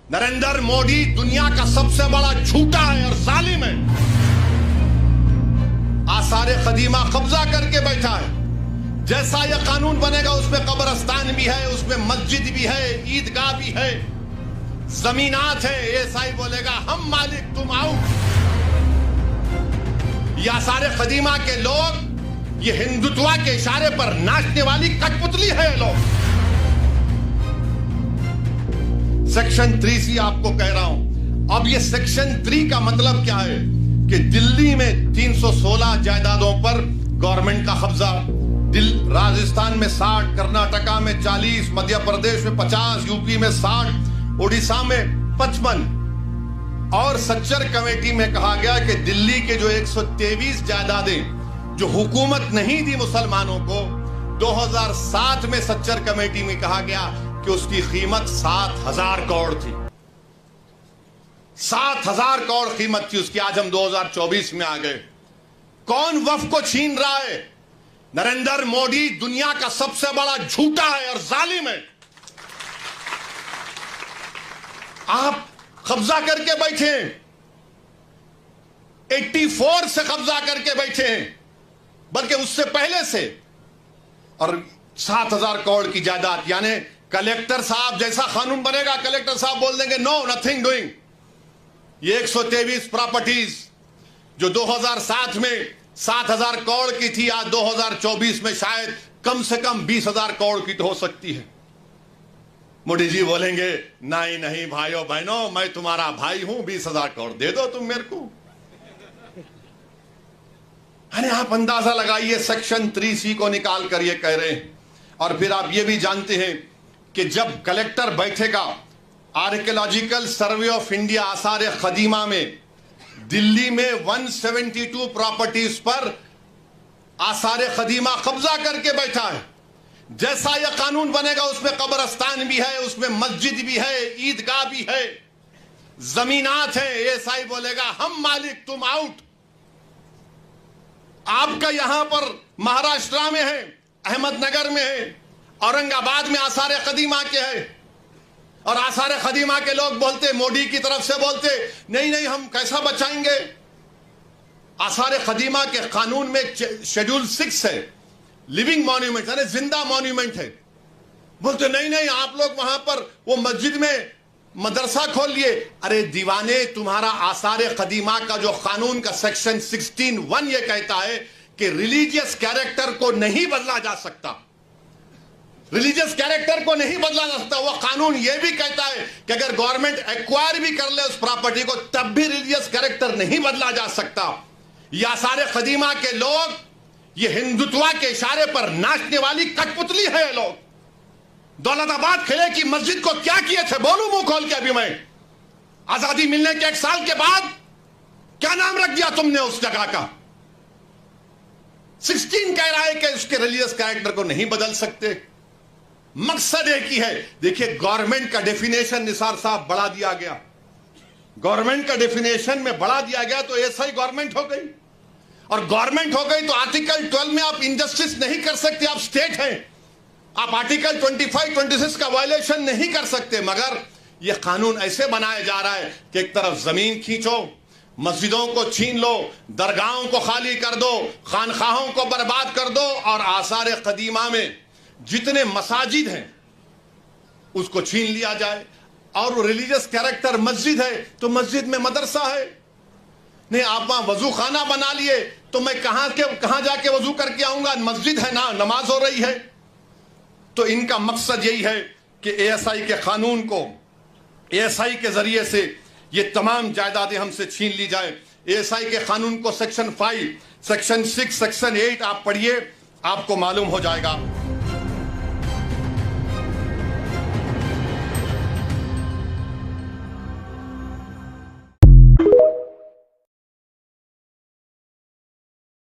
नरेंद्र मोदी दुनिया का सबसे बड़ा झूठा है और जालिम है। आसारे कदीमा कब्जा करके बैठा है। जैसा यह कानून बनेगा उसमें कब्रिस्तान भी है, उसमें मस्जिद भी है, ईदगाह भी है, जमीनात है। एएसआई बोलेगा हम मालिक तुम आओ। ये आसारे कदीमा के लोग ये हिंदुत्व के इशारे पर नाचने वाली कठपुतली है लोग। सेक्शन 3C आपको कह रहा हूं। अब ये सेक्शन 3 का मतलब क्या है कि दिल्ली में 316 जायदादों पर गवर्नमेंट का कब्जा, राजस्थान में 60, कर्नाटका में 40, मध्य प्रदेश में 50, यूपी में 60, उड़ीसा में 55। और सच्चर कमेटी में कहा गया कि दिल्ली के जो 123 जायदादें जो हुकूमत नहीं दी मुसलमानों को, 2007 में सच्चर कमेटी में कहा गया कि उसकी कीमत 7,000 करोड़ थी। 7,000 करोड़ कीमत थी उसकी। आज हम 2024 में आ गए। कौन वक्फ को छीन रहा है? नरेंद्र मोदी दुनिया का सबसे बड़ा झूठा है और जालिम है। आप कब्जा करके बैठे हैं, 84 से कब्जा करके बैठे हैं, बल्कि उससे पहले से। और 7,000 करोड़ की जायदाद, यानी कलेक्टर साहब जैसा कानून बनेगा, कलेक्टर साहब बोल देंगे नो नथिंग डूइंग। ये 123 प्रॉपर्टीज जो 2007 में 7,000 करोड़ की थी, आज 2024 में शायद कम से कम 20,000 करोड़ की तो हो सकती है। मोदी जी बोलेंगे नहीं नहीं भाइयों बहनों, मैं तुम्हारा भाई हूं, 20,000 करोड़ दे दो तुम मेरे को। अरे आप अंदाजा लगाइए, सेक्शन 3C को निकाल कर ये कह रहे हैं। और फिर आप ये भी जानते हैं कि जब कलेक्टर बैठेगा, आर्कियोलॉजिकल सर्वे ऑफ इंडिया आसार कदीमा में दिल्ली में 172 प्रॉपर्टीज पर आसार कदीमा कब्जा करके बैठा है। जैसा यह कानून बनेगा उसमें कब्रिस्तान भी है, उसमें मस्जिद भी है, ईदगाह भी है, जमीनात है। एएसआई बोलेगा हम मालिक तुम आउट। आपका यहां पर महाराष्ट्र में है, अहमदनगर में है, औरंगाबाद में आसार कदीमा के है। और आसार कदीमा के लोग बोलते, मोदी की तरफ से बोलते नहीं नहीं हम कैसा बचाएंगे। आसार कदीमा के कानून में शेड्यूल 6 है, लिविंग मॉन्यूमेंट यानी जिंदा मॉन्यूमेंट है। बोलते नहीं नहीं आप लोग वहां पर वो मस्जिद में मदरसा खोल लिए। अरे दीवाने, तुम्हारा आसार कदीमा का जो कानून का सेक्शन 16(1) ये कहता है कि रिलीजियस कैरेक्टर को नहीं बदला जा सकता। रिलीजियस कैरेक्टर को नहीं बदला जा सकता। वो कानून ये भी कहता है कि अगर गवर्नमेंट एक्वायर भी कर ले उस प्रॉपर्टी को, तब भी रिलीजियस कैरेक्टर नहीं बदला जा सकता। ये आसार कदीमा के लोग ये हिंदुत्व के इशारे पर नाचने वाली कठपुतली है। लोग दौलताबाद किले की मस्जिद को क्या किए थे, बोलूं मुंह खोल के? अभी मैं आजादी मिलने के 1 साल के बाद क्या नाम रख दिया तुमने उस जगह का? 16 कह रहा है कि उसके रिलीजियस कैरेक्टर को नहीं बदल सकते। मकसद एक ही है। देखिए, गवर्नमेंट का डेफिनेशन निसार साहब बढ़ा दिया गया। गवर्नमेंट का डेफिनेशन में बढ़ा दिया गया तो ऐसा ही गवर्नमेंट हो गई। और गवर्नमेंट हो गई तो आर्टिकल 12 में आप इनजस्टिस नहीं कर सकते, आप स्टेट हैं। आप आर्टिकल 25, 26 का वायलेशन नहीं कर सकते। मगर यह कानून ऐसे बनाया जा रहा है कि एक तरफ जमीन खींचो, मस्जिदों को छीन लो, दरगाहों को खाली कर दो, खानखाहों को बर्बाद कर दो, और आसार कदीमा में जितने मसाजिद हैं उसको छीन लिया जाए। और रिलीजियस कैरेक्टर मस्जिद है तो मस्जिद में मदरसा है। नहीं, आप वहां वजू खाना बना लिए तो मैं कहां जाके वजू करके आऊंगा? मस्जिद है ना, नमाज हो रही है। तो इनका मकसद यही है कि एएसआई के कानून को, एएसआई के जरिए से ये तमाम जायदादें हमसे छीन ली जाए। एएसआई के कानून को सेक्शन 5, सेक्शन 6, सेक्शन 8 आप पढ़िए, आपको मालूम हो जाएगा।